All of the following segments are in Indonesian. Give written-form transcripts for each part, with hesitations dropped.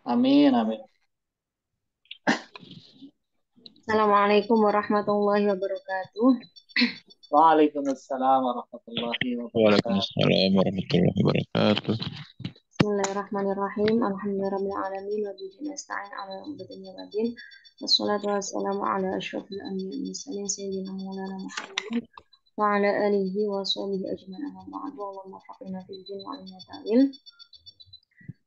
Amin, amin. Assalamualaikum warahmatullahi wabarakatuh. Waalaikumsalam warahmatullahi wabarakatuh. Waalaikumsalam warahmatullahi wabarakatuh. Bismillahirrahmanirrahim. Alhamdulillahirabbil alamin wa bihi nasta'in 'ala umuri waddin. Wassalatu wassalamu ala asyrofil anbiya'i wal mursalin sayyidina maulana Muhammadin wa ala alihi wa sahbihi ajma'in amma ba'du. Allahumma faqihna fid din wa 'allimna ta'wil.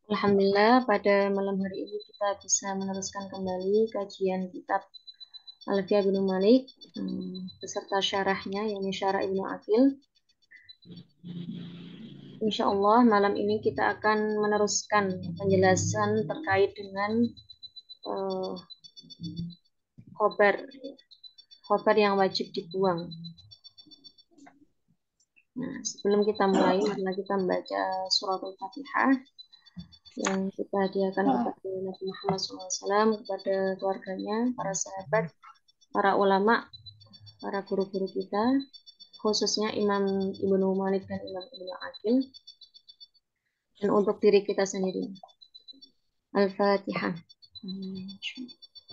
Alhamdulillah pada malam hari ini kita bisa meneruskan kembali kajian kitab Alfiya bin Malik beserta syarahnya yakni Syarah Ibnu Aqil. Insya Allah malam ini kita akan meneruskan penjelasan terkait dengan uh, khobar yang wajib dibuang. Nah, sebelum kita mulai, marilah kita membaca surat Al-Fatihah yang kita hadiahkan kepada Nabi Muhammad SAW, kepada keluarganya, para sahabat, para ulama, para guru-guru kita, khususnya Imam Ibnu Malik dan Imam Ibnu Aqil, dan untuk diri kita sendiri. Al-Fatihah.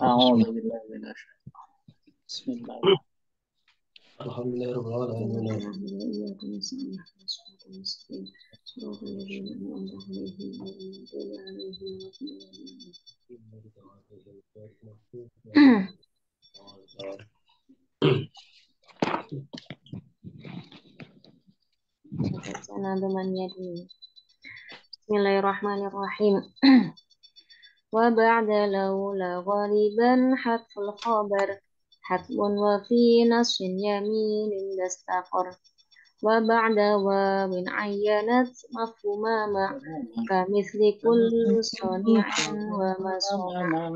A'udzu billahi minasyaitonir rajim. Bismillahirrahmanirrahim. Bismillahirrahmanirrahim. Wa ba'da laula ghaliban hatful khabar hatmun wa fi nasrin yaminin dastaqar wa ba'da wa min ayyanat mafhuma ma kamithli kullu sani'in wa masuna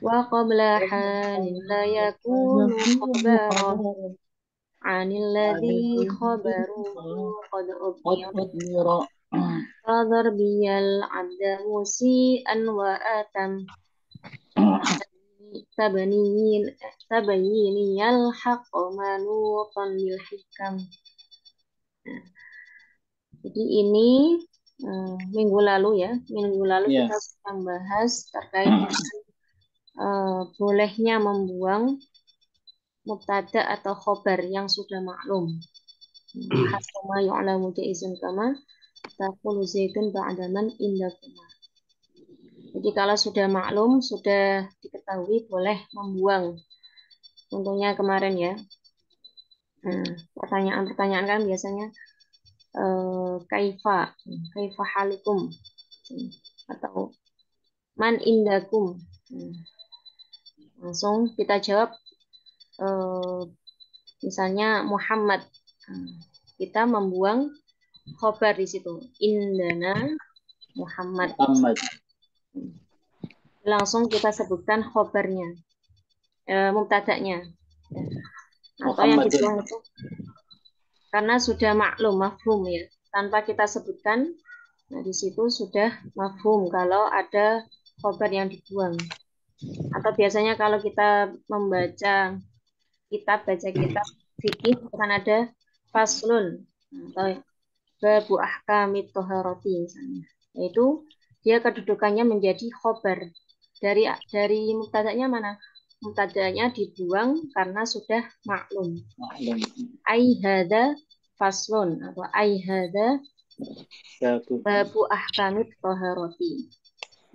wa qabla halin la yakunu khabara anil ladhi khabaruhu qad ubnira Fadhar biyal abda musi'an wa atam tabayyiniyal haqqa manutan lil hikam. Jadi ini minggu lalu kita sedang membahas terkait dengan bolehnya membuang mubtada atau khobar yang sudah maklum. Hasma yu'lamu jaizun kama taqulu zaitun ba'daman indakuma. Jadi kalau sudah maklum, sudah diketahui boleh membuang. Contohnya kemarin ya. Pertanyaan-pertanyaan kan biasanya kaifa halikum atau man indakum. Langsung kita jawab misalnya Muhammad. Kita membuang khobar di situ. Indana Muhammad. Langsung kita sebutkan khobarnya, mubtada'nya. Atau yang dibuang itu karena sudah maklum, mafhum ya. Tanpa kita sebutkan, nah di situ sudah mafhum kalau ada khobar yang dibuang. Atau biasanya kalau kita baca kitab fikih akan ada faslun atau babu ahkamit toharoti misalnya. Yaitu dia kedudukannya menjadi khobar. Dari mubtada'nya mana? Mubtada'nya dibuang karena sudah maklum. Ai hadza faslun atau ai hadza babu ahkamit toharoti.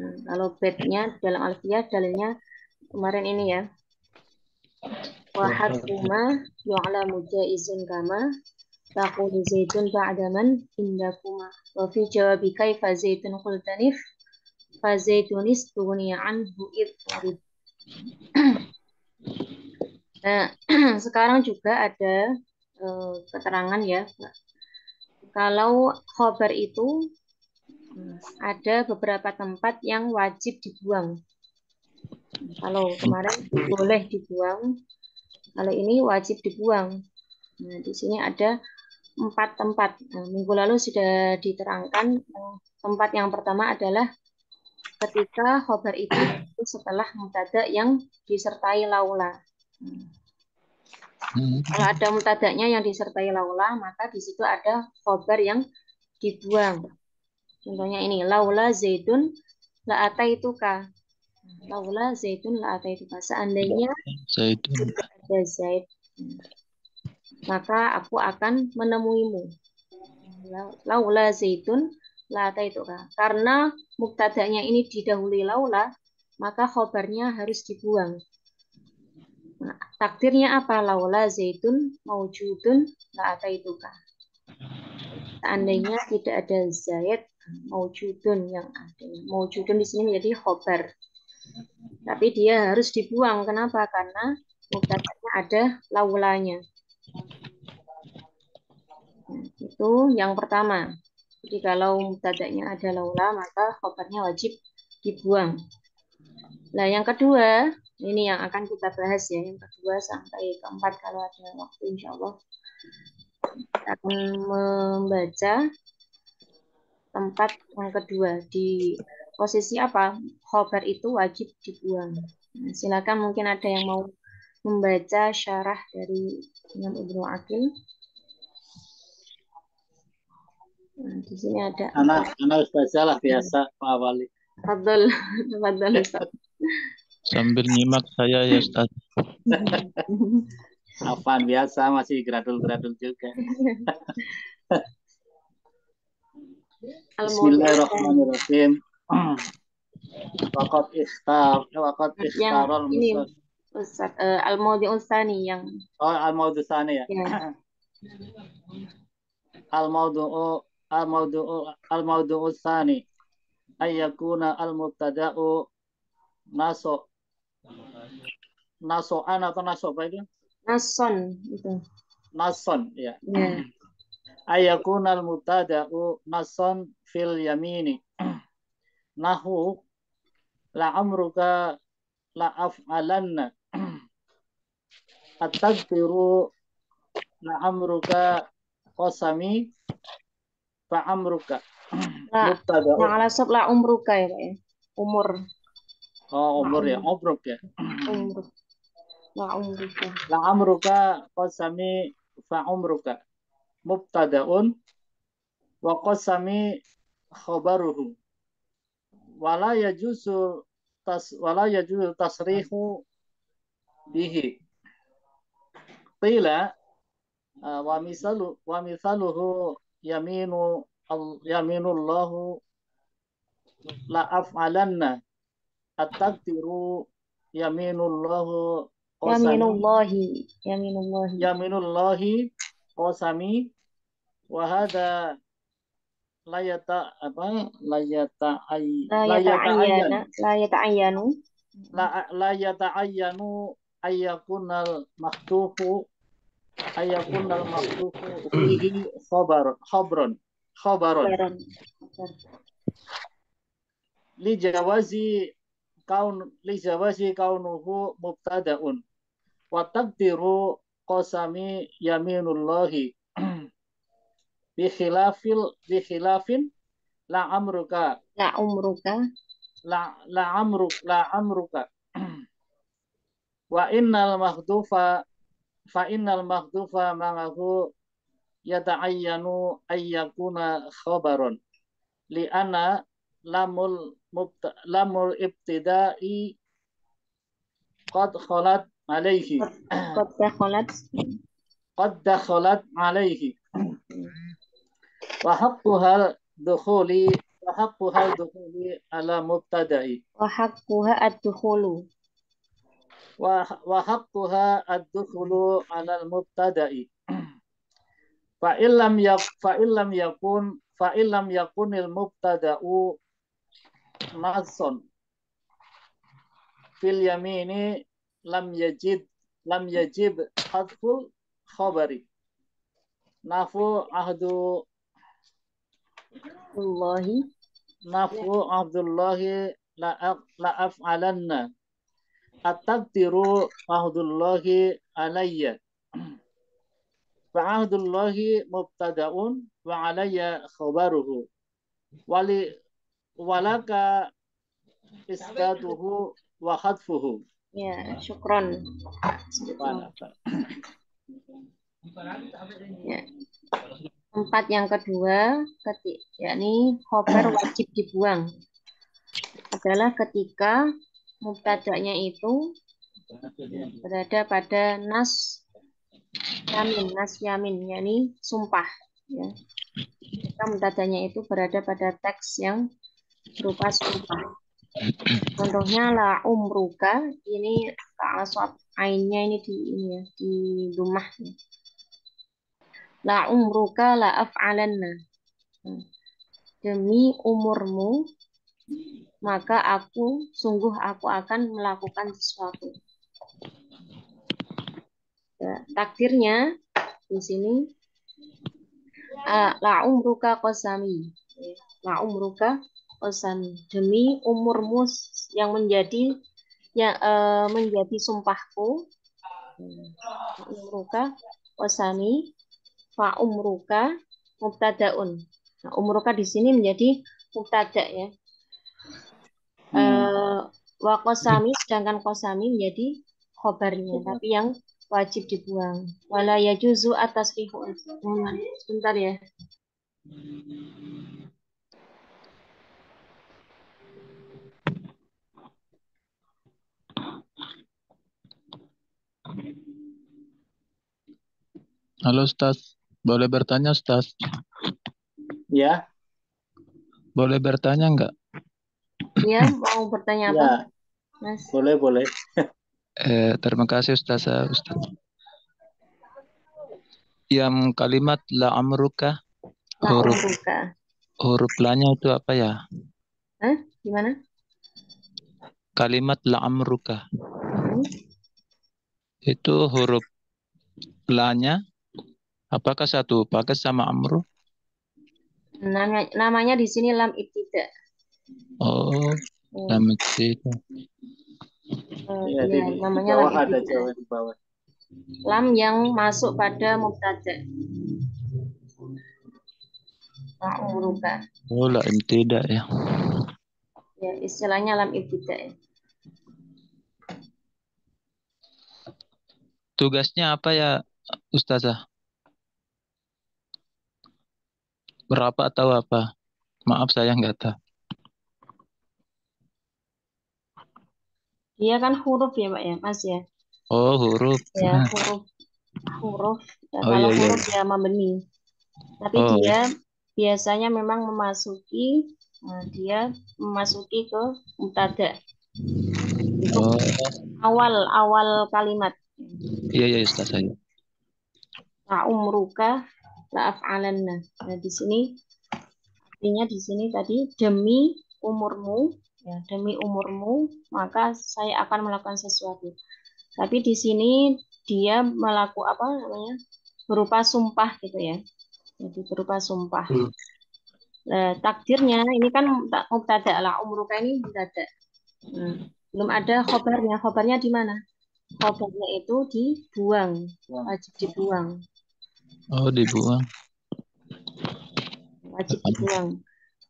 Nah, kalau bednya dalam alfiyah dalilnya kemarin ini ya. Wahad kuma yu'lamu jaizun kama taqulu zaitun ba'daman indakuma wa fi jawabi kaifa zaitun qultanif fa zaitunis tughni anhu idh. Nah, sekarang juga ada keterangan ya. Kalau khobar itu ada beberapa tempat yang wajib dibuang. Kalau kemarin boleh dibuang, kalau ini wajib dibuang. Nah, di sini ada 4 tempat. Nah, minggu lalu sudah diterangkan tempat yang pertama adalah ketika khobar itu setelah mubtada yang disertai laula. Kalau ada mubtada'nya yang disertai laula, maka di situ ada khobar yang dibuang. Contohnya ini, laula zaidun la ataituka. Laula Zaidun la ataituka. Seandainya Zaidun. tidak ada Zaid, maka aku akan menemuimu. Laula Zaidun la ataituka. Karena mubtada'nya ini didahului laula, maka khobarnya harus dibuang. Nah, takdirnya apa? Laula Zaidun maujudun la ataituka. Seandainya tidak ada Zaid, maujudun yang ada. Maujudun di sini menjadi khobar. Tapi dia harus dibuang. Kenapa? Karena mubtada'nya ada laulanya. Nah, itu yang pertama. Jadi kalau mubtada'nya ada laula, maka khobarnya wajib dibuang. Nah, yang kedua, ini yang akan kita bahas ya. Yang kedua sampai keempat kalau ada waktu, insya Allah. Kita akan membaca tempat yang kedua. Di posisi apa? Khobar itu wajib dibuang. Nah, silakan mungkin ada yang mau membaca syarah dari Imam Ibnu Aqil. Nah, di sini ada Anak baca lah biasa Pak Wali. Fadl, Fadl Ustaz. Sambil nyimak saya ya Ustaz. Apaan biasa masih gradul-gradul juga. Bismillahirrahmanirrahim. Waqad Yang ikhtarul ini musaf. Ustaz Al-Mawdi'ul Tsani yang Oh, al-maudu tsani ya. ya. Al-maudu'u tsani ayyakuna al-mubtada'u naso nasoan atau nasoba itu? Nason itu. Nason ya. Ya. Ayyakuna al-mubtada'u nason fil yamini. Nahu la amruka la af'alanna. At-taqdiru la amruka qasami fa amruka. La, Mubtada'u. yang ala sob la umruka ya Pak ya. Umur. Oh, umur ya, obruk ya. Umur. La umruka. La amruka qasami fa umruka. Mubtada'un wa qasami khabaruhu. Wala yajuzu tasrihu bihi. Qila wa misaluhu yaminullahu la af'alanna at-taqdiru yaminullahu qasami Yaminullahi. qasami wa hadha la yata'ayyanu. ayyakunal mahtufu fihi khabaron Lebaran. li jawazi kaunuhu mubtada'un wa taqdiru qasami yaminullahi bi khilafin la amruka La umruka. la amruka wa innal maghdufa ma'ahu yata'ayyanu ayyakuna khabaron li'anna lamul ibtida'i qad khalat alaihi wa haqquhal dukhuli ala mubtada'i Wa haqquha ad-dukhulu. wa haqquha ad-dukhulu ala al-mubtada'i fa illam yakunil mubtada'u nason fil yamini lam yajib hadful khabari nafu ahdullahi la af'alanna at-taqdiru ahdullahi alayya fa ahdullahi mubtada'un wa alayya khabaruhu walaka isqatuhu wa hadfuhu. Ya, syukron. Ya. Tempat yang kedua, yakni khobar wajib dibuang. adalah ketika mubtada'nya itu berada pada nas yamin, yakni sumpah. Ya. Ketika mubtada'nya itu berada pada teks yang berupa sumpah. Contohnya la umruka, ini aswab ainnya ini di rumah. La umruka la af'alanna. Demi umurmu, maka sungguh aku akan melakukan sesuatu. Ya, takdirnya di sini la umruka qasami. La umruka qasami. Demi umurmu yang menjadi sumpahku. Umruka qasami fa umruka mubtadaun. Nah, umruka di sini menjadi mubtada ya. Wa qasami, sedangkan qasami menjadi khobarnya, tapi yang wajib dibuang. Wala yajuzu at-tasrihu. Sebentar ya. Halo Ustaz, boleh bertanya Ustaz? Ya, Boleh bertanya enggak? Ya, mau bertanya apa, ya, Mas? boleh. Terima kasih Ustaz. Yang kalimat la amruka, La umruka. huruf la-nya itu apa ya? Hah? Gimana? Kalimat la amruka. Hmm. Itu huruf la-nya apakah satu paket sama amru? Namanya di sini lam ibtida. Oh, lam itu. Ya, Ya, di namanya lam bawah ada ibtida. jawaban di bawah. Lam yang masuk pada mubtada. La umruka. Oh, la tidak ya. Ya, istilahnya lam ibtida ya. Tugasnya apa ya Ustazah? Berapa atau apa? Maaf saya nggak tahu. Dia kan huruf ya, Pak ya, Mas ya. Oh, huruf. Ya, huruf. Ya, Oh kalau iya iya. huruf ya mabni. Tapi Oh, dia biasanya memang dia memasuki ke mubtada. Untuk oh, awal kalimat. iya iya Ustaz saya. La umruka la af'alanna. Nah, di sini artinya di sini tadi demi umurmu maka saya akan melakukan sesuatu. Tapi di sini dia melakukan apa namanya? Berupa sumpah gitu ya. Jadi berupa sumpah. Takdirnya ini kan mubtada lah, umruka ini mubtada. Belum ada khobarnya. Khobarnya di mana? Khobarnya itu dibuang, wajib dibuang, Oh, dibuang. wajib dibuang.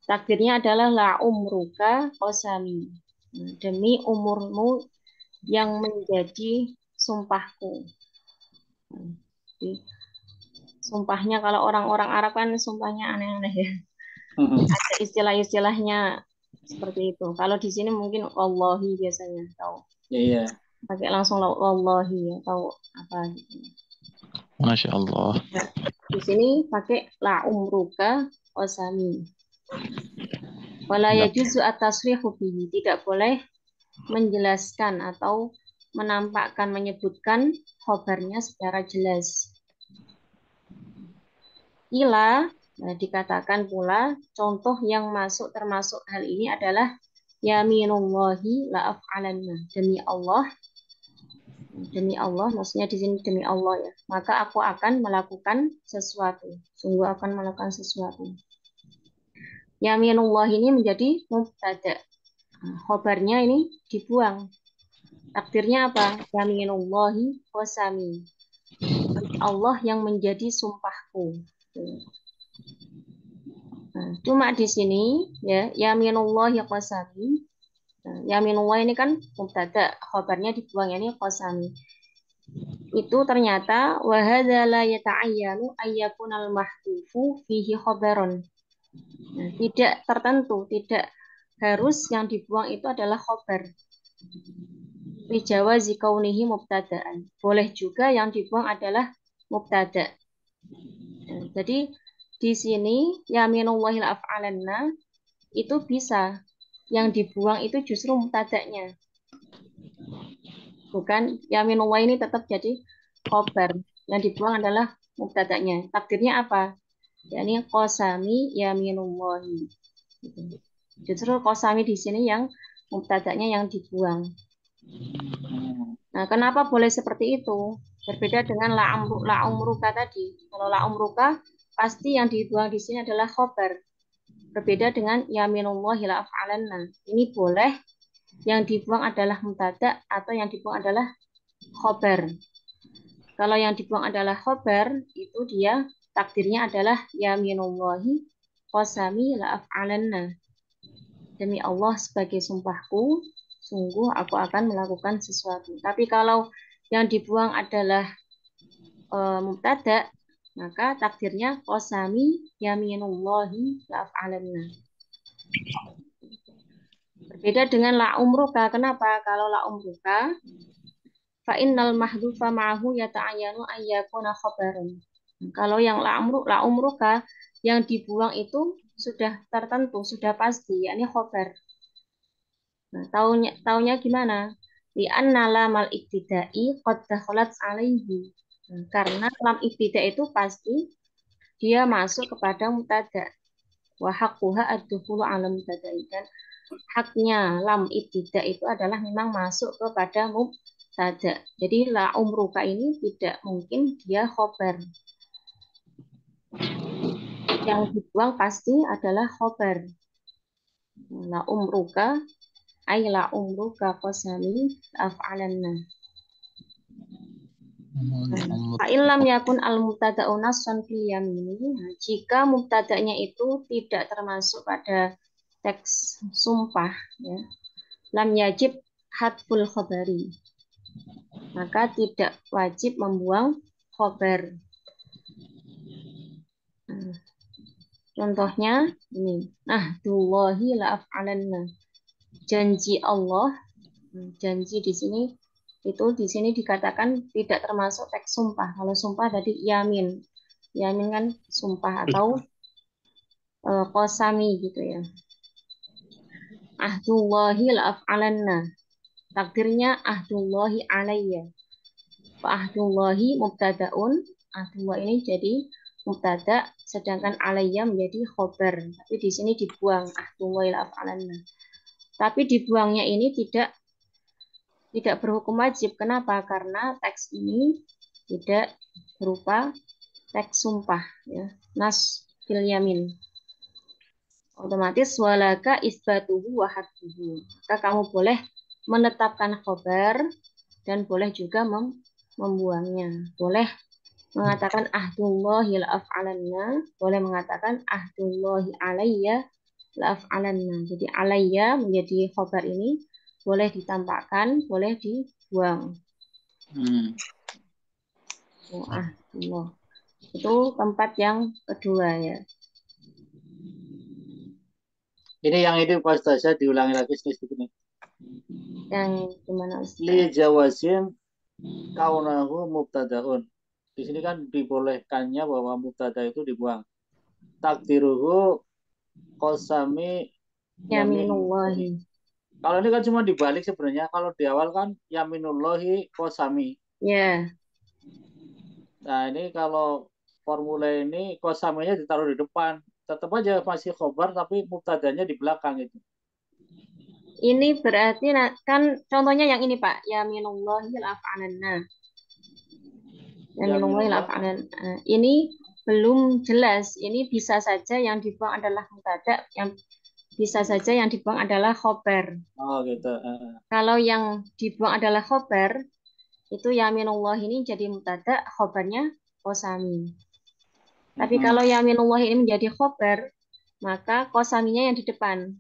Takdirnya adalah la umruka qasami. Demi umurmu yang menjadi sumpahku. Jadi, sumpahnya kalau orang-orang Arab kan sumpahnya aneh-aneh ya. Ada istilah-istilahnya seperti itu. Kalau di sini mungkin Wallahi biasanya tahu. Iya. Pakai langsung Wallahi ya, tahu apa gitu. Masya Allah. Nah, di sini pakai la umruka qasami. Wala yajuzu at-tasrihu bihi, tidak boleh menjelaskan atau menyebutkan khobarnya secara jelas. Dikatakan pula contoh yang termasuk hal ini adalah yaminullahi la af'alanna. Demi Allah, maksudnya di sini demi Allah ya. Maka aku akan melakukan sesuatu. Sungguh akan melakukan sesuatu. Yaminullah ini menjadi mubtada. Khobarnya ini dibuang. Takdirnya apa? Yaminullahi qasami. Allah yang menjadi sumpahku. Nah, cuma di sini ya yaminullah ya qasami. Nah, yaminullah ini kan mubtada, khabarnya dibuang ini qasami. Itu ternyata wa hadza la yata'ayyanu ayyakunal mahdufu fihi khabaron. Nah, tidak tertentu, tidak harus yang dibuang itu adalah khobar. Lijawazi kaunihi mubtada'an. Boleh juga yang dibuang adalah mubtada'. Jadi di sini yaminullahil af'alanna itu bisa yang dibuang itu justru mubtada'nya. Bukan yaminullah ini tetap jadi khobar. Yang dibuang adalah mubtada'nya. Takdirnya apa? Yakni qasami yaminullahi. Gitu. Justru qasami di sini yang mubtada'nya yang dibuang. Nah, kenapa boleh seperti itu? Berbeda dengan la umruka tadi. Kalau la umruka pasti yang dibuang di sini adalah khobar. Berbeda dengan yaminullahi la af'alanna. Ini boleh yang dibuang adalah mubtada atau yang dibuang adalah khobar. Kalau yang dibuang adalah khobar, itu dia takdirnya adalah yaminullahi qasami la af'alanna. Demi Allah sebagai sumpahku, sungguh aku akan melakukan sesuatu. Tapi kalau yang dibuang adalah mubtada, maka takdirnya qasami yaminullahi la af'alanna. Berbeda dengan la umruka. Kenapa? Kalau la umruka fa innal mahdhufa ma'ahu yata'ayyanu ayyakuna khabaran. Kalau yang la umruka yang dibuang itu sudah tertentu, sudah pasti, yakni khabar. Nah, taunya gimana? Li'anna lamal ibtida'i qad dakhalat alaihi. Nah, karena lam ibtida' itu pasti dia masuk kepada mubtada. Wa haqquha ad-dukhulu 'ala mubtada'i. Dan haknya lam ibtida' itu adalah memang masuk kepada mubtada. Jadi la umruka ini tidak mungkin dia khobar. Yang dibuang pasti adalah khobar. La umruka ay la umruka qasami af'alanna. Fa'ilam yakun al-mubtada'u nassan fil yamini. Jika mubtada'nya itu tidak termasuk pada teks sumpah, ya, lam yajib hadful khobari. Maka tidak wajib membuang khobar. Contohnya ini, ahdullahi la af'alanna. Janji Allah, janji di sini dikatakan tidak termasuk teks sumpah. Kalau sumpah tadi yamin. Yamin kan sumpah atau qasami gitu ya. Ahdullahi la af'alanna. Takdirnya ahdullahi alayya. Ahdullahi mubtada'un. Ahdullah ini jadi mubtada, sedangkan alayya menjadi khobar. Tapi di sini dibuang ahdullahi la af'alanna. Tapi dibuangnya ini tidak berhukum wajib. Kenapa? Karena teks ini tidak berupa teks sumpah, ya. Nas fil yamin. Otomatis walaka isbatuhu wa hadduhu. Maka kamu boleh menetapkan khobar dan boleh juga membuangnya. Boleh mengatakan ahdullahi la af'alanna, boleh mengatakan ahdullahi alayya la af'alanna. Jadi alayya menjadi khobar ini boleh ditampakkan, boleh dibuang. Allah. Itu tempat yang kedua ya. Ini yang ini Pak Ustaz, saya diulangi lagi sedikit ini. Yang gimana Ustaz? Li jawazin kaunahu mubtadaun. Di sini kan dibolehkannya bahwa mubtada itu dibuang. Takdiruhu qasami yaminullahi. Kalau ini kan cuma dibalik sebenarnya. Kalau di awal kan yaminullahi qasami. Ya. Nah, ini kalau formula ini qasaminya ditaruh di depan. Tetap aja masih khobar tapi mubtadanya di belakang itu. Ini berarti kan contohnya yang ini Pak, yaminullahi al-af'alanna. Yaminullahi al-af'alanna. Ini belum jelas. Ini bisa saja yang dibuang adalah mubtada, yang bisa saja yang dibuang adalah khobar. Oh gitu. Kalau yang dibuang adalah khobar, itu yaminullah ini jadi mubtada, khobarnya qasami. Tapi kalau yaminullah ini menjadi khobar, maka qasaminya yang di depan.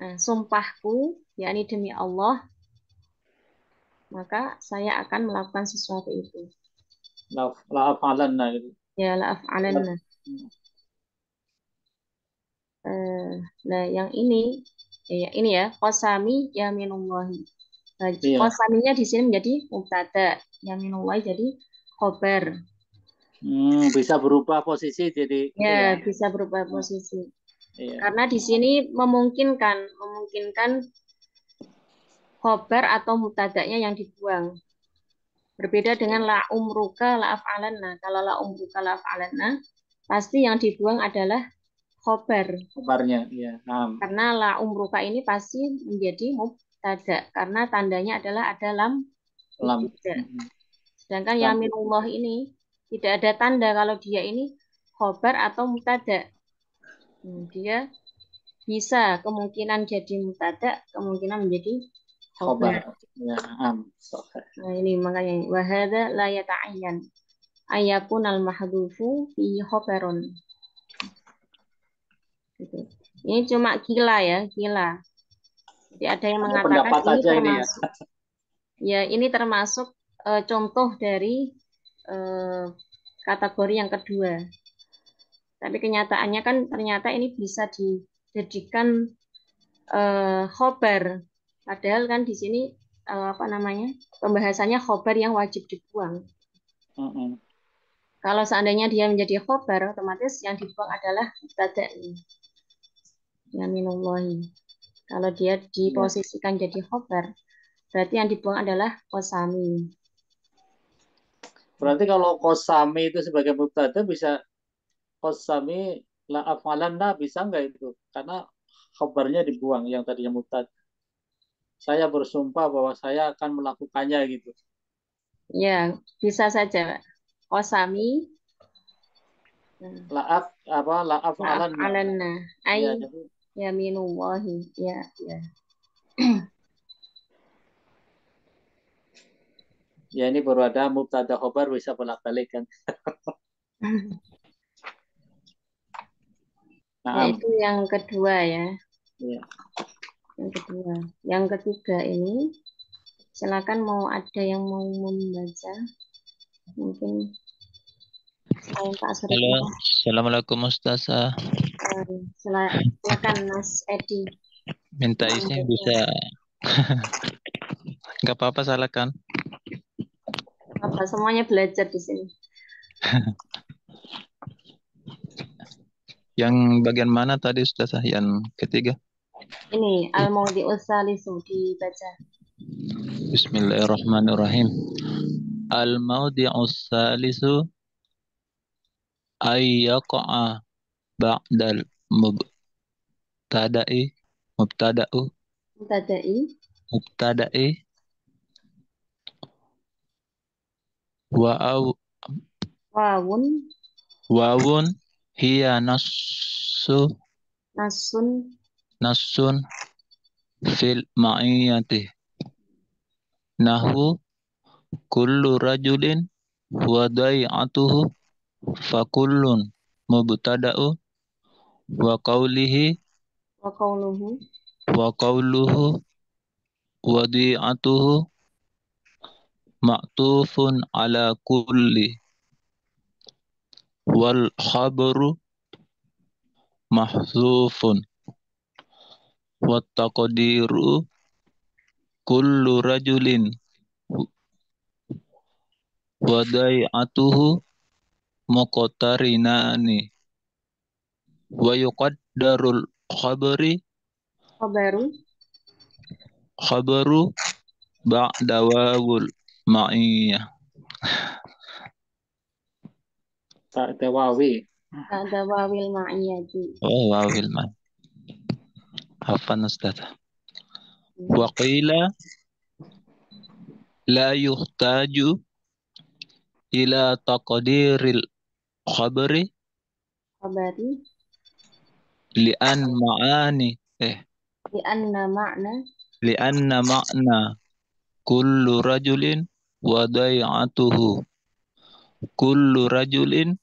Nah, sumpahku, yakni demi Allah, maka saya akan melakukan sesuatu itu. La af'alanna gitu. Ya, la af'alanna. Nah, yang ini ya, qasami yaminullahi. Nah, Iya. qasaminya di sini menjadi mubtada, yaminullahi jadi khobar. Bisa berubah posisi jadi itu ya. Ya, bisa berubah Oh, posisi. iya. Karena di sini memungkinkan khobar atau mubtadanya yang dibuang. Berbeda dengan la umruka la af'alanna. Kalau la umruka la af'alanna, pasti yang dibuang adalah khobar. Kabarnya, iya. Karena la umruka ini pasti menjadi mubtada. Karena tandanya adalah ada lam Lam. ibtida. Mm-mm. Sedangkan Lam yaminullah ibtida. ini tidak ada tanda kalau dia ini khobar atau mubtada. Dia bisa kemungkinan jadi mubtada, kemungkinan menjadi khobar. Khobar. Ya, Sahih. Nah, ini makanya wahada la yata'ayyan ayakun al mahdufu fi khobarun. Gitu. Ini cuma gila ya, gila. Jadi ada yang Hanya mengatakan pendapat ini aja ini ya. termasuk ya ini termasuk contoh dari eh, kategori yang kedua. Tapi kenyataannya kan ternyata ini bisa dijadikan khobar. Padahal kan di sini apa namanya pembahasannya khobar yang wajib dibuang. Mm-mm. Kalau seandainya dia menjadi khobar, otomatis yang dibuang adalah mubtada yaminullahi. Kalau dia Iya. diposisikan jadi khobar, berarti yang dibuang adalah kosami. Berarti kalau kosami itu sebagai mubtada bisa kosami la afalanna bisa nggak itu? Karena kabarnya dibuang yang tadinya mubtada. Saya bersumpah bahwa saya akan melakukannya gitu. Ya, bisa saja, Pak. Kosami, Laaf apa laaf maaf alanna. alanna, ai Ya, jadi yaminullahi. Ya, ya. ya ini baru ada mubtada khobar bisa bolak-balik kan. Ya, Naam. itu yang kedua ya. Ya. Yang kedua. Yang ketiga ini, silakan mau ada yang mau membaca. Mungkin selain Pak Halo, Surya. Assalamualaikum Ustazah. Silakan Mas Edi Minta mau izin membaca. bisa? Nggak apa-apa, salah kan? Apa semuanya belajar di sini. Yang bagian mana tadi Ustazah? Yang ketiga? Ini Al-Mawdi'us Salisu dibaca. Bismillahirrahmanirrahim. Al-mawdi'us salisu ay yaqa'a ba'dal mubtada'i mubtada'u Tadai, mubtada'i wa aw wawun, wawun hiya nassu nasun, nassun fil ma'iyati nahwu kullu rajulin wa dai'atuhu fakullun mubtada'u wa qawlihi wa qawluhu, wa qawluhu wadi'atuhu ma'tufun ala kulli wal khabaru mahzufun wa taqdiru kullu rajulin wadai'atuhu muqtarinani wa yuqaddarul khabaru, khabaru ba'da wawul ma'iyah. Tak wawi. ada wawil ma'iyati. Oh, wawil ma. Hafan Ustaz. Wa qila la yuhtaju ila taqdiril khabari Khabari, li'an ma'ani di anna ma'na, li'anna ma'na kullu rajulin wa dai'atuhu kullu rajulin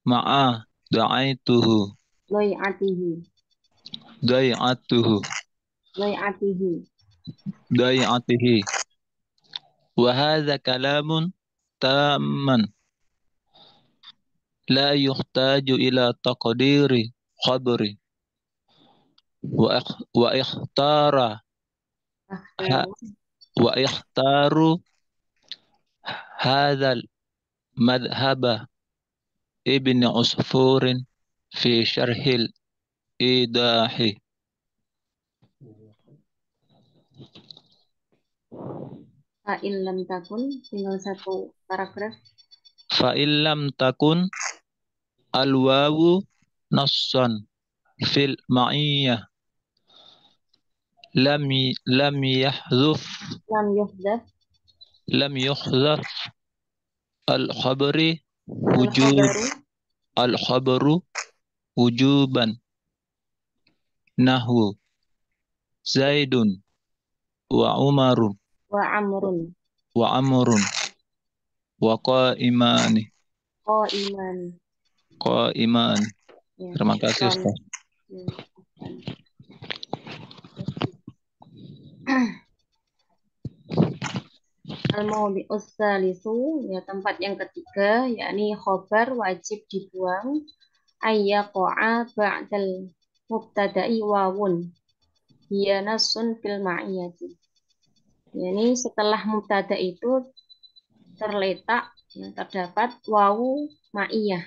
ma'a da'aituhu loy'atihi, dai'atuhu loy'atihi. dai'atihi wa hadha kalamun tamman la yuhtaju ila taqdiri khabari wa ikhtara ha- Akhtaru. wa ikhtaru hadzal madhhaba ibn Usfurin fi syarhil idahi. Fa'in lam takun, tinggal satu paragraf. Fa illam takun al-wawu nassan fil ma'iyyah lam yahzuf Lam yuhdaf lam yukhzaf al-khabri wujub al-khabaru al-khabru wujuban nahwu Zaidun wa Umarun wa amrun wa Amrun wa qa'imani qa'iman. qa'iman. Ya, Terima kasih syukran. Ustaz. Ya, syukran. Al-mawdi'us salisu, ya tempat yang ketiga, yakni khobar wajib dibuang ayyaqa'a ba'dal mubtada'i wawun hiya nasun fil ma'iyyati. Yani setelah mubtada itu terletak, ya, terdapat wawu ma'iyah.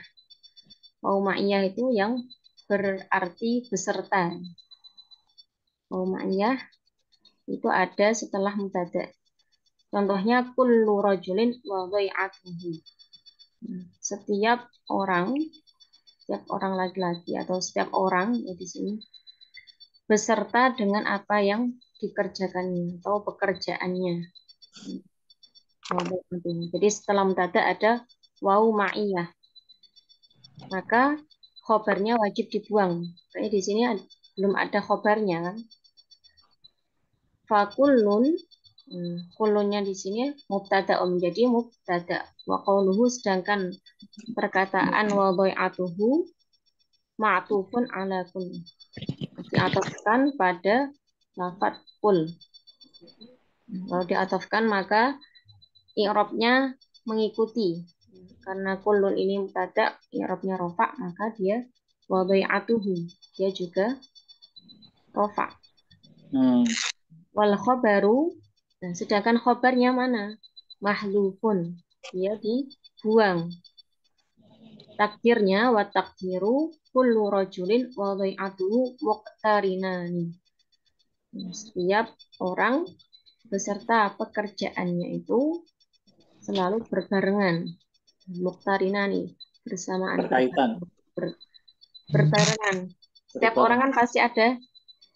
Wawu ma'iyah itu yang berarti beserta. Wawu ma'iyah itu ada setelah mubtada. Contohnya kullu rajulin wa dhai'atuhu. Setiap orang laki-laki atau setiap orang ya di sini beserta dengan apa yang dikerjakannya atau pekerjaannya. Jadi setelah mubtada ada wawu ma'iyah. Maka khobarnya wajib dibuang. Kayak di sini belum ada khobarnya kan. Fakullun, kulunnya di sini mubtada menjadi mubtada. Wa qauluhu, sedangkan perkataan wa dhai'atuhu ma'tufun ala kun, diatofkan pada lafaz kul. Kalau diatofkan maka i'rabnya mengikuti. Karena kulun ini mubtada, i'rabnya rofa, maka dia wa dhai'atuhu, dia juga rofa. Wal khobaru, nah, sedangkan khobarnya mana? Mahlufun, dia dibuang. Takdirnya wa takdiru kullu rajulin wa dhai'atuhu muqtarinani. Setiap orang beserta pekerjaannya itu selalu berbarengan. Muqtarinani, bersamaan, berkaitan, berbarengan. Setiap orang kan pasti ada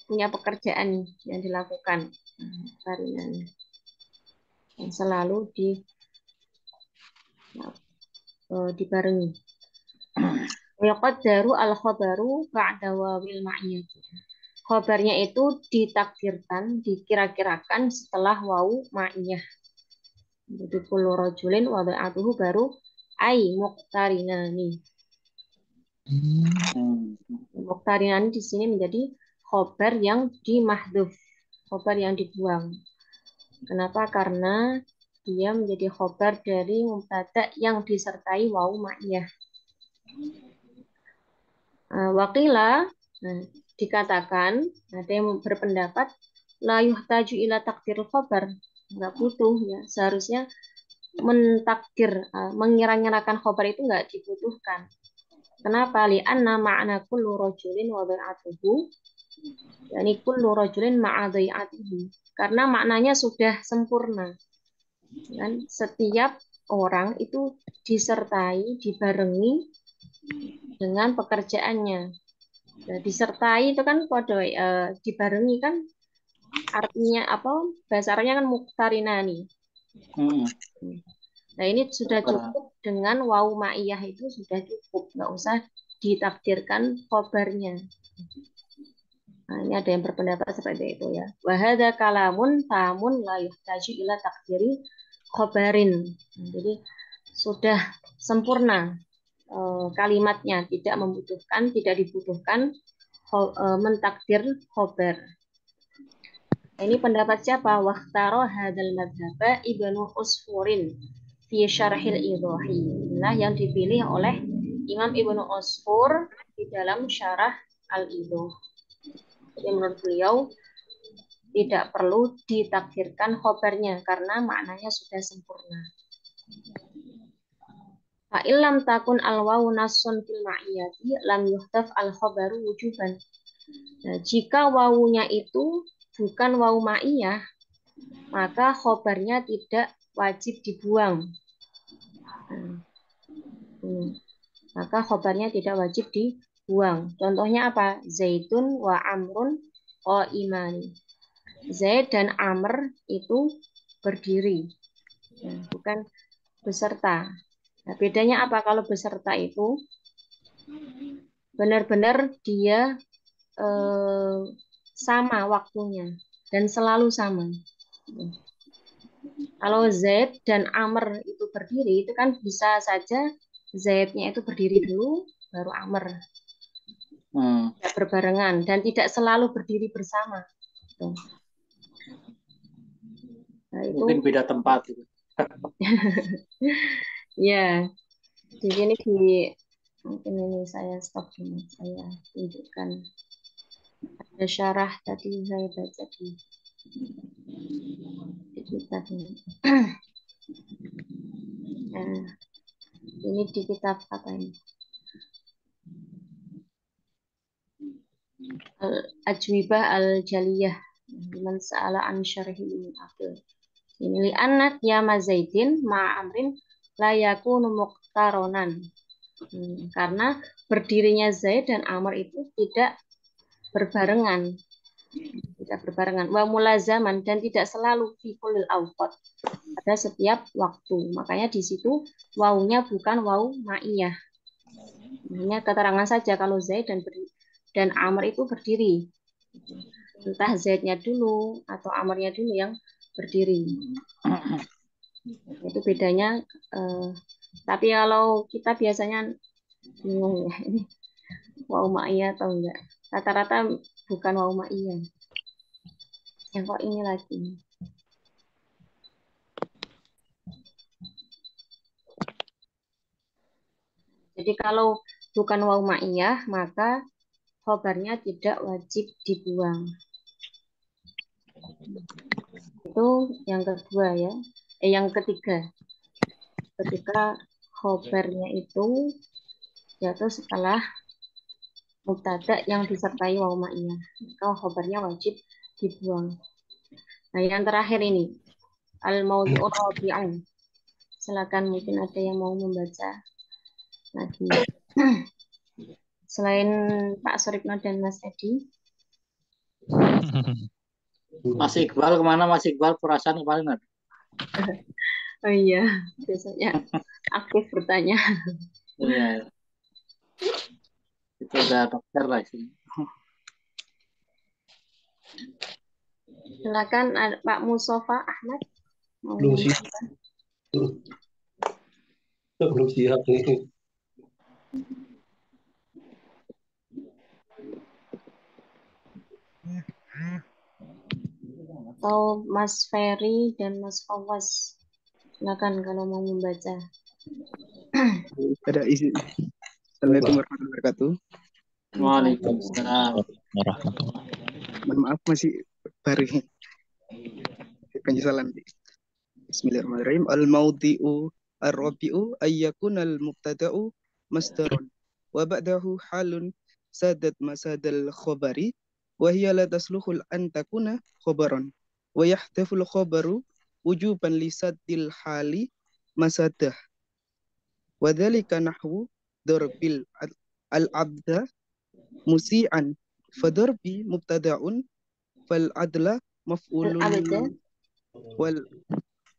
punya pekerjaan yang dilakukan. Muqtarinani yang selalu dibarengi. Yaqaddaru al-khabaru ba'da wawil ma'iyah. Khabarnya itu ditakdirkan, dikira-kirakan setelah wawu ma'iyah. Jadi kullu rajulin wa dhai'atuhu baru ai muqtarinani. Muqtarinani di sini menjadi khabar yang dimahdhuf, khabar yang dibuang. Kenapa? Karena dia menjadi khabar dari mubtada yang disertai wawu ma'iyah. Waqila, dikatakan, ada yang berpendapat la yuhtaju ila takdirul khabar, enggak butuh ya, seharusnya mentakdir, mengira-ngirakan khabar itu enggak dibutuhkan. Kenapa? Li'anna ma'na kullu rajulin wa dhai'atuhu, yani kullu rajulin ma'a dhai'atihi, karena maknanya sudah sempurna. Dan setiap orang itu disertai, dibarengi dengan pekerjaannya. Nah, disertai itu kan kode dibarengi kan artinya apa? Bahasa Arabnya kan muqtarinani. Nah, ini sudah cukup dengan wawu ma'iyah, itu sudah cukup, nggak usah ditakdirkan khobarnya. Nah, ini ada yang berpendapat seperti itu ya. Wa hadza kalamun tamun la yuhtaju ila takdiri khobarin. Jadi sudah sempurna kalimatnya, tidak dibutuhkan mentakdir khobar. Ini pendapat siapa? Wakhtaro hadzal madzhaba Ibnu Usfurin fi syarhil idahi. Nah, yang dipilih oleh Imam Ibnu Usfur di dalam syarah al-idah. Jadi menurut beliau tidak perlu ditakdirkan khobarnya karena maknanya sudah sempurna. Fa'ilam takun al-wawu nasun fil ma'iyati lam yuhtaf al-khobaru wujuban. Nah, jika wawunya itu bukan wawu ma'iyah, maka khobarnya tidak wajib dibuang. Maka khobarnya tidak wajib dibuang. Contohnya apa? Zaitun wa amrun qaimani. Zaid dan Amr itu berdiri, bukan beserta. Nah, bedanya apa? Kalau beserta itu benar-benar dia sama waktunya dan selalu sama. Kalau Zaid dan Amr itu berdiri, itu kan bisa saja Zaidnya itu berdiri dulu, baru Amr. Tidak berbarengan dan tidak selalu berdiri bersama. Nah, itu mungkin beda tempat. ya, di sini mungkin ini saya stop dulu, saya tunjukkan. Ada syarah tadi saya baca di kitab ini. Nah, ini di kitab apa ini? Al-Ajwibah Al-Jaliyah liman sa'ala an syarhi min aqil. Ini li'annat ya mazaidin ma'amrin la yakunu muqtaronan. Karena berdirinya Zaid dan Amr itu tidak berbarengan. Wa mulazaman dan tidak selalu fi kulil awqat. Pada setiap waktu. Makanya di situ wawunya bukan wawu ma'iyah. Hanya keterangan saja kalau Zaid dan Amr itu berdiri. Entah Zaidnya dulu atau Amrnya dulu yang berdiri. Itu bedanya. Tapi kalau kita biasanya bingung ya, ini wawu ma'iyah atau enggak. Rata-rata bukan wawu ma'iyah. Yang kok ini lagi. Jadi kalau bukan wawu ma'iyah, maka khobarnya tidak wajib dibuang. Itu yang kedua ya. Yang ketiga. Ketika khobarnya itu jatuh setelah mubtada yang disertai wawu ma'iyah, maka khobarnya wajib dibuang. Nah, yang terakhir ini al-mawdi'ur rabi'u. Silakan, mungkin ada yang mau membaca lagi. Selain Pak Suripno dan Mas Edi. Mas Iqbal kemana? Mas Iqbal perasaan kemarin ada. Oh iya, biasanya aktif bertanya. Iya. Itu udah dokter lah sini. Silakan Pak Mustafa Ahmad. Belum siap. Belum siap nih. Atau Mas Ferry dan Mas Fawaz. Silakan kalau mau membaca. Ada isi. Assalamualaikum warahmatullahi wabarakatuh. Waalaikumsalam. Mohon maaf masih baru penyesalan. Bismillahirrahmanirrahim. Al-mawdi'u ar-rabi'u ayyakun al-mubtada'u masdarun wa ba'dahu halun sadat masadal khobari wa hiya la tasluhul an takuna khobaran wa yahtaful khobaru wujuban lisaddil hali masadah wa dhalika nahwu darbil al-abda musi'an fadarbi mubtada'un fal adla maf'ulun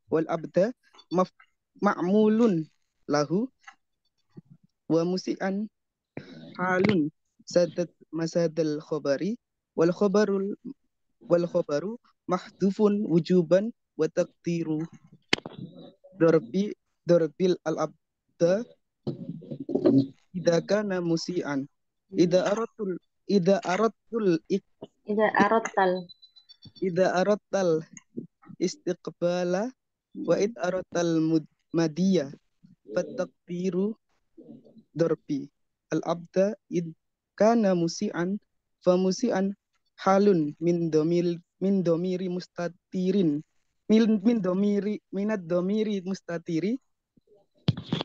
wal abda ma'mulun lahu wa musi'an halun sadat masadal khobari wal khobaru mahdufun wujuban wa taqdiru darbil al abda idza kana musi'an idza aradtal istiqbala wa id aratal madiyah fataqdiru darbi al abda id kana musi'an fa musi'an halun min domiri mustatirin min domiri minad domiri mustatiri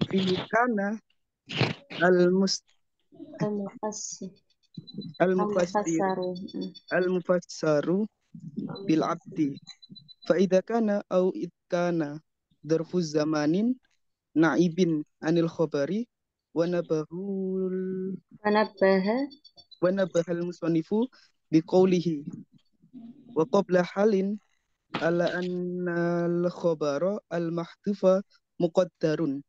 fi kana al mus Al-mufassir. al mufassir Al-mufassaru. al mufassaru bil abdi fa idza kana au id kana darfuz zamanin naibin anil khabari wa nabahul Manabbaha. wa nabahal musannifu biqaulihi wa qabla halin ala anna al khabara al mahdufa muqaddarun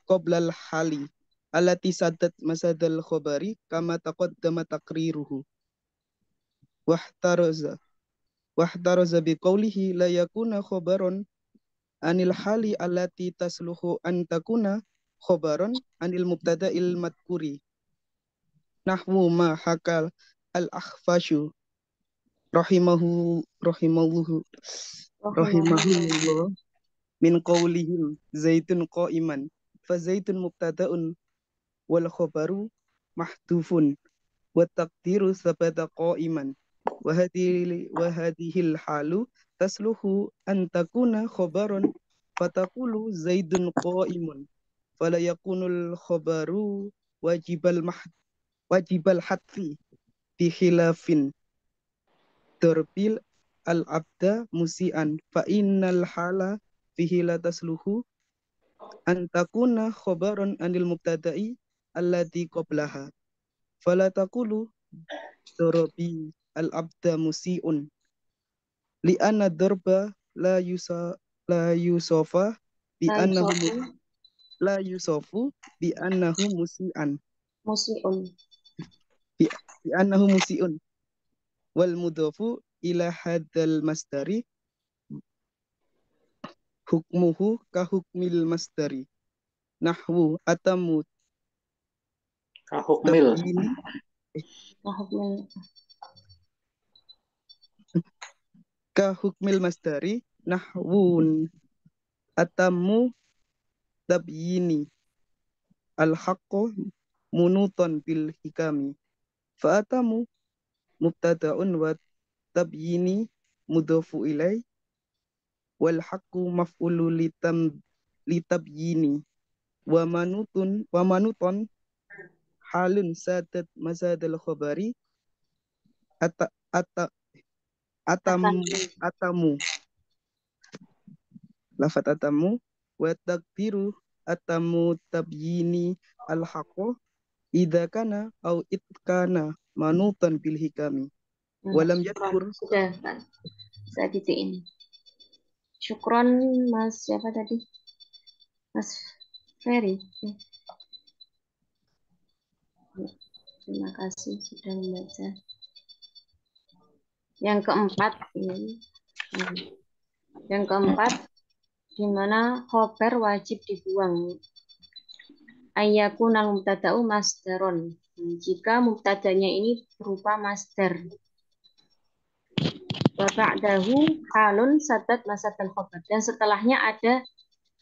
qabla al hali allati saddat masadal khabari kama taqaddama taqriruhu wahtaraza wahtaraza biqaulihi la yakuna khabaron anil hali allati tasluhu an takuna khabaron anil mubtada'il madkuri nahwu ma hakal al akhfashu rahimahu rahimallahu Rahimahullah. rahimahullah min qawlihim zaitun qa'iman fa zaitun mubtada'un wal khabaru mahdufun wa taqdiru sabata qa'iman wa hadhil halu tasluhu an takuna khabaron fataqulu zaidun qa'imun fala yakunul khabaru wajibal wajibal hatfi bi khilafin darbil al abda musian fa innal hala fihi la tasluhu an takuna khabaron anil mubtada'i alladhi qablaha fala taqulu darabi al abda musiun li anna darba la yusafa bi La annahu yusofu. la yusafu bi annahu musian Musiun. bi, bi annahu musiun wal mudhafu ila hadzal masdari hukmuhu ka hukmil masdari nahwu atamu Kahukmil. tabyini Rahimahullah. ka hukmil masdari nahwun atamu tabyini al haqqo munutan bil hikami fa atamu mubtada'un wa tabyini mudhafu ilai wal haqqu maf'ulu litabyini wa manuton halun sadat mazadal khabari ata ata atam Atamu. atamu lafat atamu wa taqdiru atamu tabyini al haqqo idza kana au itkana manutan bil hikami walam Syukron. yadkur Sudah, Pak. Saya titiin. Syukron, Mas siapa tadi? Mas Ferry. Terima kasih sudah membaca. Yang keempat ini. Yang keempat, di mana khobar wajib dibuang. Ayyakuna mubtada'u masdaron. Jika mubtadanya ini berupa masdar. Wa ba'dahu halun sadat masadal khobar. Dan setelahnya ada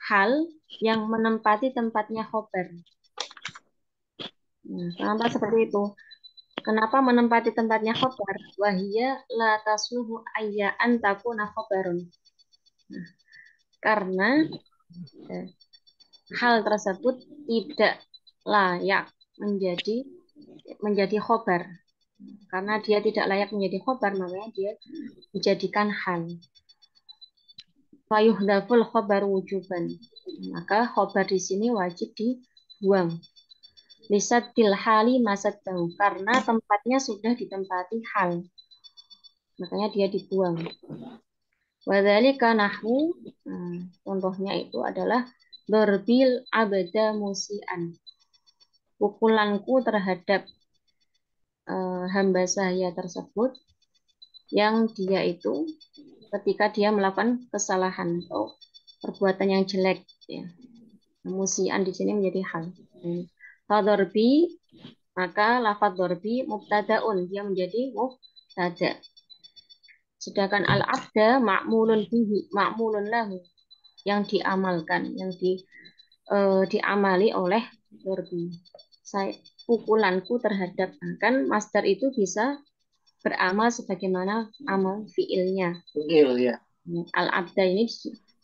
hal yang menempati tempatnya khobar. Nah, kenapa seperti itu? Kenapa menempati tempatnya khobar? Wahiyya la tasluhu ayya'an takuna khobarun. Nah, karena hal tersebut tidak layak menjadi khobar. Karena dia tidak layak menjadi khobar, makanya dia dijadikan hal. Fayuhdaful khobar wujuban. Maka khobar di sini wajib dibuang. Lisatil hali masad tahu. Karena tempatnya sudah ditempati hal. Makanya dia dibuang. Wadzalika nahwu. Contohnya itu adalah dorbil abada musian. Pukulanku terhadap hamba saya tersebut yang dia itu ketika dia melakukan kesalahan atau perbuatan yang jelek, ya. Musian di sini menjadi hal. Fadorbi, maka lafadz dorbi mubtadaun, dia menjadi mubtada. Sedangkan al-abda ma'mulun bihi, ma'mulun lahu, yang diamalkan, yang diamali oleh dorbi. Pukulanku terhadap, kan masdar itu bisa beramal sebagaimana amal fiilnya. Fiil ya. Al-abda ini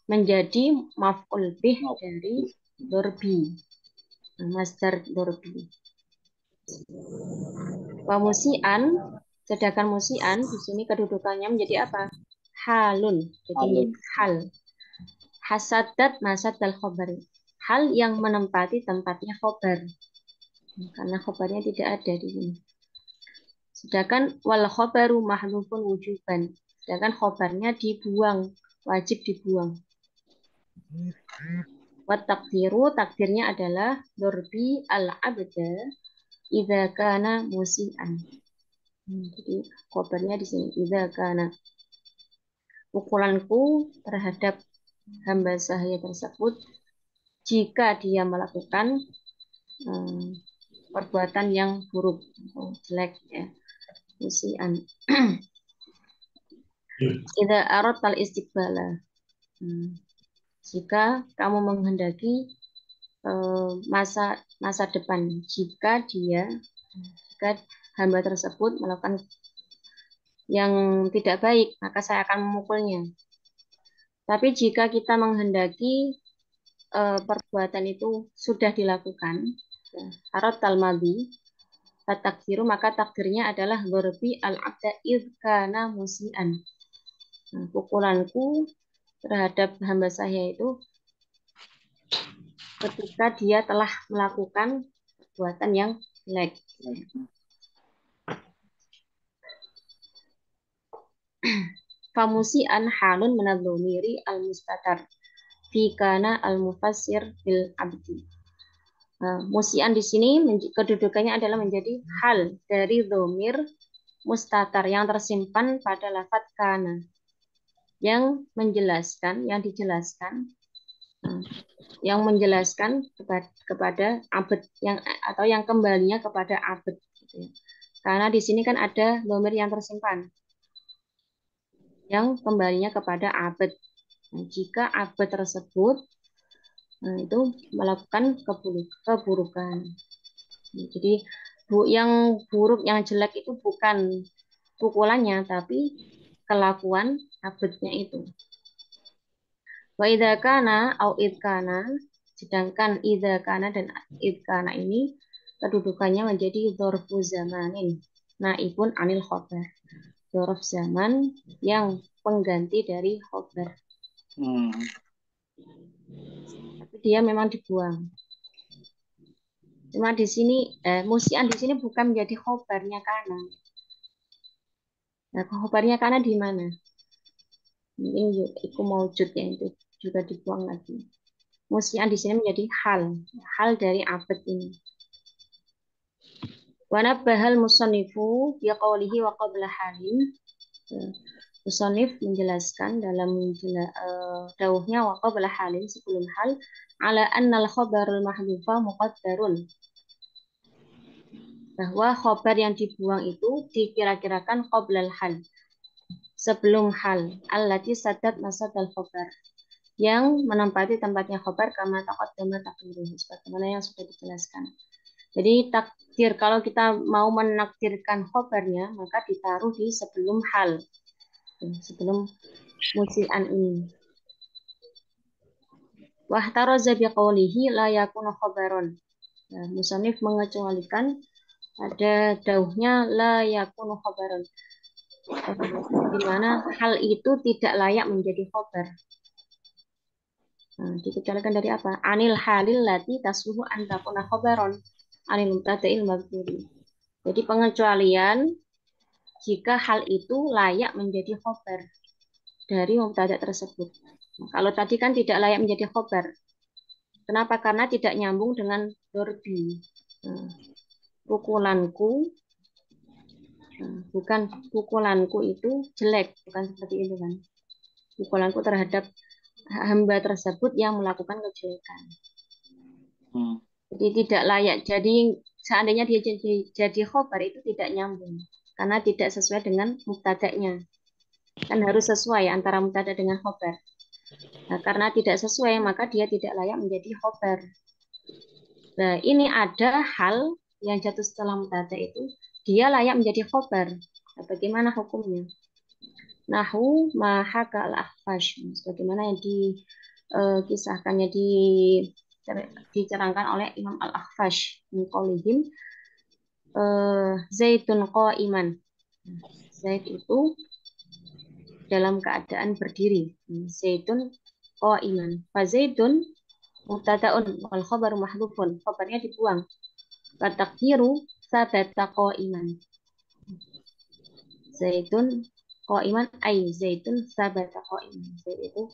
menjadi maf'ul bih dari dorbi, masdar dorbi. Wa musian, sedangkan musian di sini kedudukannya menjadi apa? Halun, jadi Halun. hal. Hasadat masad dal khobari, hal yang menempati tempatnya khobar, karena khobarnya tidak ada di sini. Sedangkan wal khobaru mahdhufun wujuban, sedangkan khobarnya dibuang, wajib dibuang. Wat takdiru, takdirnya adalah dorbi al-abda idza kana musian. Jadi khobarnya di sini idza kana. Pukulanku terhadap hamba sahaya tersebut jika dia melakukan perbuatan yang buruk atau jelek ya, musian. Idza aradtal istiqbala, jika kamu menghendaki masa depan, jika hamba tersebut melakukan yang tidak baik, maka saya akan memukulnya. Tapi jika kita menghendaki perbuatan itu sudah dilakukan, aradtal madhi, takdiru, maka takdirnya adalah dorbi al-abda idh kana musian. Pukulanku terhadap hamba saya itu ketika dia telah melakukan perbuatan yang jelek. Famusian halun menadhumiri al-mustatar fi kana al-mufassir bil abdi. Musian di sini kedudukannya adalah menjadi hal dari dhamir mustatar yang tersimpan pada lafadz kana, yang menjelaskan kepada abd, atau yang kembalinya kepada abd gitu ya. Karena di sini kan ada dhamir yang tersimpan yang kembalinya kepada abd. Nah, jika abd tersebut itu melakukan keburukan. Jadi yang buruk, yang jelek itu bukan pukulannya, tapi kelakuan abdnya itu. Wa idza kana au id kana, sedangkan idza kana dan id kana ini kedudukannya menjadi dzarfu zamanin naibun anil khobar. Dzarf zaman yang pengganti dari khobar. Tapi dia memang dibuang. Cuma di sini musian di sini bukan menjadi khobarnya kana. Nah, khobarnya kana di mana? Mungkin itu maujud ya, itu juga dibuang lagi. Musian di sini menjadi hal dari abad ini. Wa nabbahal musannifu bi qawlihi wa qabla halin. Musannif menjelaskan dalam dawuhnya wa qabla halin, sebelum hal, ala annal khabarul mahdhufa muqaddarun, bahwa khabar yang dibuang itu dikira-kirakan qablal hal, sebelum hal, allati sadat masadal khabar, yang menempati tempatnya khabar kama taqaddama taqdiruhu, sebagaimana yang sudah dijelaskan. Jadi takdir, kalau kita mau menakdirkan khabarnya, maka ditaruh di sebelum hal, sebelum musian ini. Wahtaraza biqaulihi la yakunu khabaron. Nah, musannif mengecualikan ada dauhnya la yakunu khabaron, di mana hal itu tidak layak menjadi khabar. Nah, dikecualikan dari apa? Anil halil lati tasluhu an takuna khabaron anil mubtada'il madzkuri. Jadi pengecualian jika hal itu layak menjadi khabar dari mubtada tersebut. Nah, kalau tadi kan tidak layak menjadi khabar. Kenapa? Karena tidak nyambung dengan dorbi. Nah, pukulanku, bukan pukulanku itu jelek, bukan seperti itu kan. Pukulanku terhadap hamba tersebut yang melakukan kejelekan. Jadi tidak layak. Jadi seandainya dia jadi khobar itu tidak nyambung, karena tidak sesuai dengan mubtada'nya. Kan harus sesuai antara mubtada dengan khobar. Nah, karena tidak sesuai maka dia tidak layak menjadi khobar. Nah, ini ada hal yang jatuh setelah mubtada itu dia layak menjadi khobar, Nah, bagaimana hukumnya? Nahu mahaka al-Akhfash, sebagaimana yang dikisahkannya dicerangkan oleh Imam al-Akhfash min qaulihim Zaitun qa'iman. Zaid itu dalam keadaan berdiri. Zaitun qa'iman. Fa Zaitun mubtada'un wal khabaru mahdhufun. Khabarnya dibuang. Wa taqdiru sabata qa'iman. Zaitun qa'iman ay Zaitun sabata qa'iman. Zaid itu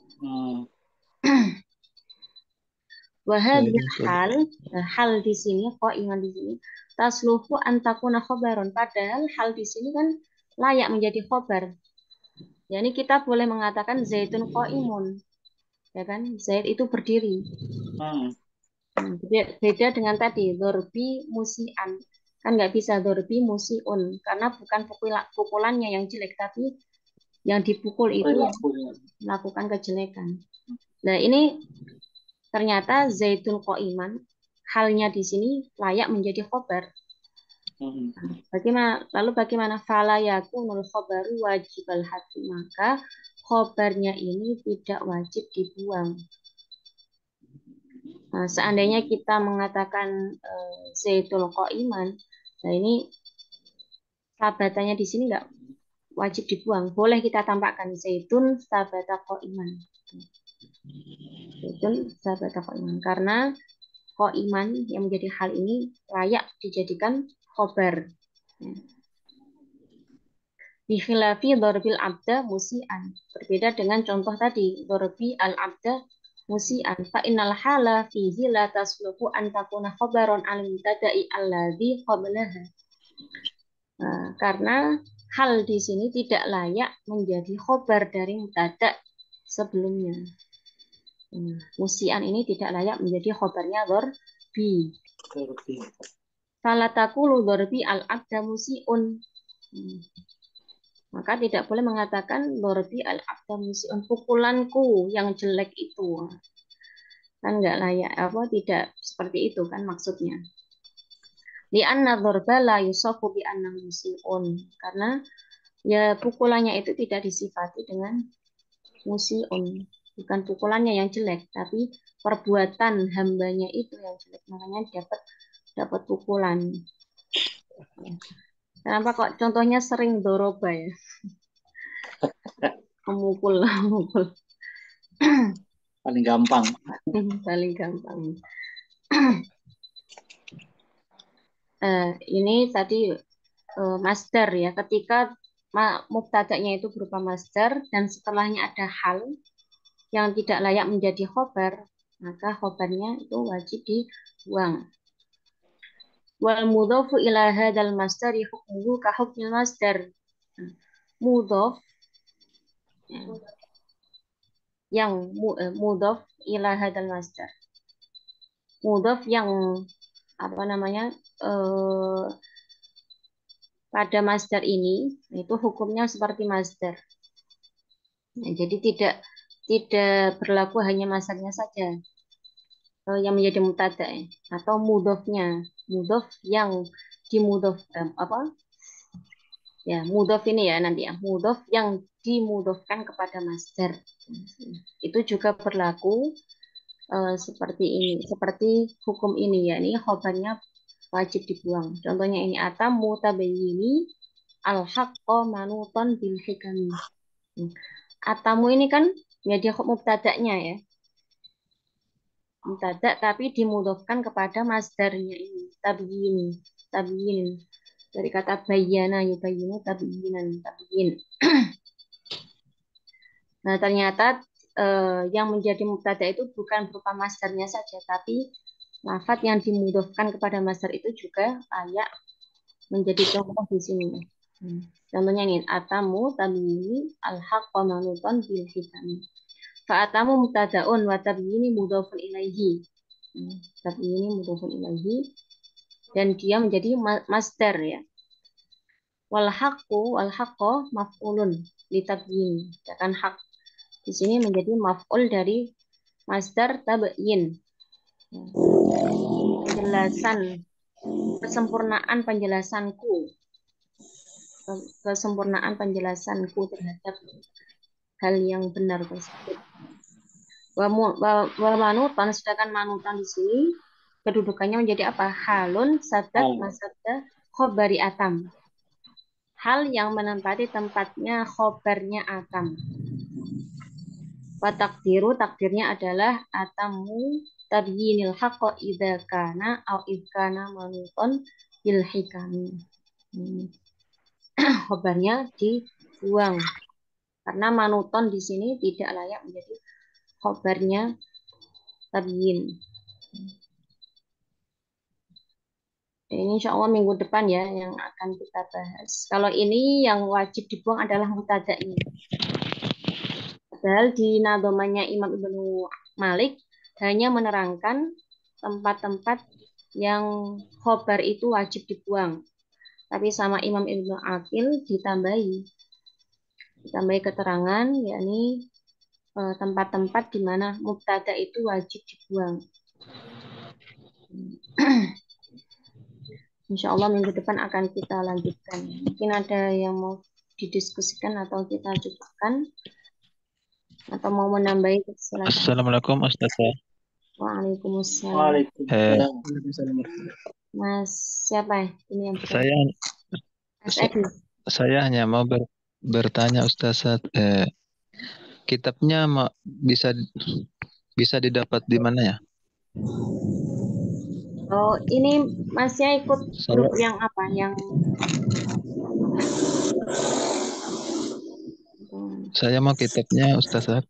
Wahadil hal di sini, qa'iman di sini, tasluhu antakuna khobaron. Padahal hal di sini kan layak menjadi khobar. Ya, ini kita boleh mengatakan Zaitun qa'imun, ya kan? Zaid itu berdiri. Beda dengan tadi, dorbi musian. Kan nggak bisa dorbi musiun, karena bukan pukulannya yang jelek, tapi yang dipukul itu yang melakukan kejelekan. Nah, ini ternyata Zaitun qa'iman, halnya di sini layak menjadi khobar. Lalu bagaimana? Fala yakunul khobaru wajibal hati, maka khobarnya ini tidak wajib dibuang. Nah, seandainya kita mengatakan Zaitun qa'iman, nah ini sabatannya di sini nggak wajib dibuang. Boleh kita tampakkan Zaitun sabata qa'iman. Zaitun sabata qa'iman, karena qa'iman yang menjadi hal ini layak dijadikan khobar. Bikhilafi dorbil abda musi'an. Berbeda dengan contoh tadi, dorbi al-abda musi'an. Fa'innal hala fihi la tasluhu an takuna khobaron al-mutada'i alladhi qablaha. Karena hal di sini tidak layak menjadi khobar dari mutada sebelumnya. Musi'an ini tidak layak menjadi khobarnya dorbi. Falatakulu dorbi al-abda musi'un. Maka tidak boleh mengatakan dorbi al-abda musi'un, pukulanku yang jelek itu. Kan nggak layak, tidak seperti itu kan maksudnya. Li'anna dorba la yusafu bi'anna musi'un. Karena ya pukulannya itu tidak disifati dengan musi'un. Bukan pukulannya yang jelek, tapi perbuatan hambanya itu yang jelek. Makanya dapat pukulan. Kenapa kok contohnya sering doroba ya? Memukul. Paling gampang. Paling gampang. Ini tadi masdar ya. Ketika mubtada'nya itu berupa masdar dan setelahnya ada hal yang tidak layak menjadi khobar, maka khobarnya itu wajib dibuang. Wal mudhofu ila hadzal masdari hukmuhu ka hukmil masdar. Mudhof yang mudhof ila hadzal masdar. Mudhof yang pada masdar ini itu hukumnya seperti masdar. Nah, jadi tidak berlaku hanya masdarnya saja yang menjadi mubtada atau mudhofnya. Mudhof yang dimudhof mudhof ini ya nanti ya. Mudhof yang dimudhofkan kepada masdar. Itu juga berlaku seperti ini, seperti hukum ini ya. Ini khobarnya wajib dibuang. Contohnya ini atamu tabayyini al-haqqo manuton bil hikami. Atamu ini kan menjadi mubtada'nya ya. Mubtada' tapi dimudhofkan kepada masdarnya ini, tabyin. Dari kata bayyana yubayyinu tabyinan, tabyin. Nah, ternyata yang menjadi mubtada' itu bukan berupa masdarnya saja, tapi lafadz yang dimudhofkan kepada masdar itu juga layak menjadi contoh di sini. Contohnya ini, atamu tabyini al-haqqo manuton bil hikami. Fa'atamu mubtada'un wa tabyini mudhofun ilaihi. Tabyini mudhofun ilaihi dan dia menjadi masdar ya. Wal haqqo maf'ulun li tabyin. Sedangkan hak di sini menjadi maf'ul dari masdar tabyin. Penjelasan, kesempurnaan penjelasanku. kesempurnaan penjelasanku terhadap hal yang benar tersebut. Wa manutan, sedangkan manutan di sini kedudukannya menjadi apa? Halun sadat masada khobari atam. Hal yang menempati tempatnya khobarnya atam. Wa takdiru, takdirnya adalah atamu tabyinil haqqo idza kana au idkana manuton bil hikami. Khobarnya dibuang karena manuton di sini tidak layak menjadi khobarnya tabyin. Ini insya Allah minggu depan ya yang akan kita bahas. Kalau ini yang wajib dibuang adalah mubtada'nya. Padahal di nadhamanya Imam Ibnu Malik hanya menerangkan tempat-tempat yang khobar itu wajib dibuang. Tapi sama Imam Ibnu Aqil ditambahi keterangan, yakni tempat-tempat di mana mubtada itu wajib dibuang. Insya Allah minggu depan akan kita lanjutkan. Mungkin ada yang mau didiskusikan atau kita cukupkan atau mau menambahi, silakan. Assalamualaikum Ustazah. Waalaikumsalam. Waalaikumsalam. Mas siapa ini yang Saya hanya mau bertanya Ustazah, kitabnya bisa didapat di mana ya? Oh, ini Masnya ikut grup yang apa? Yang saya mau kitabnya Ustazah.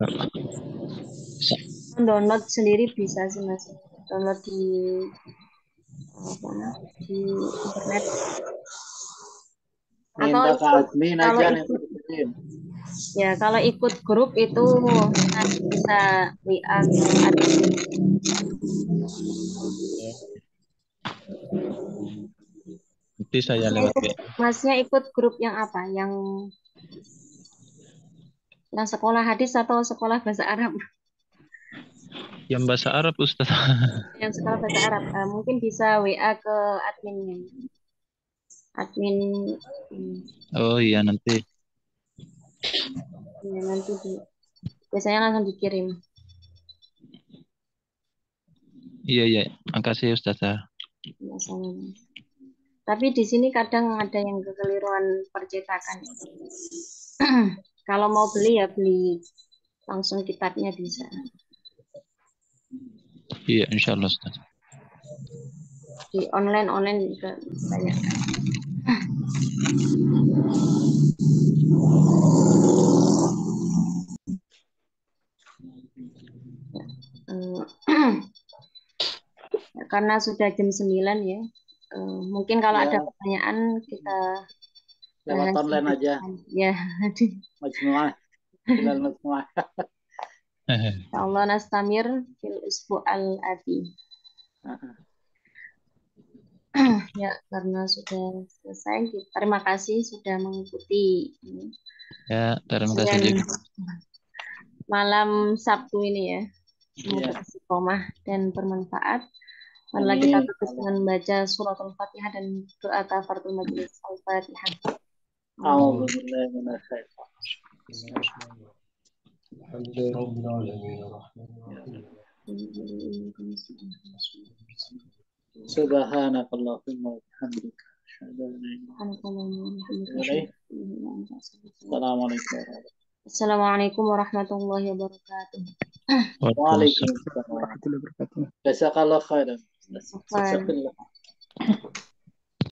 download sendiri bisa sih Mas. Download di internet. Minta ke admin aja nih. Ya, kalau ikut grup itu nanti bisa WA ke admin. Nanti saya lewat. Masnya ikut grup yang apa? Yang sekolah hadis atau sekolah bahasa Arab? Yang bahasa Arab Ustaz. Yang sekolah bahasa Arab. Mungkin bisa WA ke adminnya. Admin. Oh iya nanti. Ya, nanti biasanya langsung dikirim. Iya. Makasih Ustazah. Ya, tapi di sini kadang ada yang kekeliruan percetakan. Kalau mau beli ya beli langsung kitabnya bisa. Iya, insya Allah Ustaz. Di online juga banyak. Karena sudah jam 9 ya. Mungkin kalau ada pertanyaan kita lewat online aja. Ya. Majmu'ah. Bilal Majmu'ah. Allah nastamir fil usbu'al ati. Ya, karena sudah selesai. Terima kasih sudah mengikuti ini. Ya, terima kasih juga. Malam Sabtu ini ya. Semoga istiqomah dan bermanfaat. Mari kita tutup dengan membaca suratul Fatihah dan doa kafaratul majelis Al-Fatihah. A'udzubillahi minasyaitonir Subhanakallahumma wa bihamdika asyhadu an la ilaha illa anta Assalamualaikum warahmatullahi wabarakatuh. Waalaikumsalam warahmatullahi wabarakatuh. Jazakallahu khairan.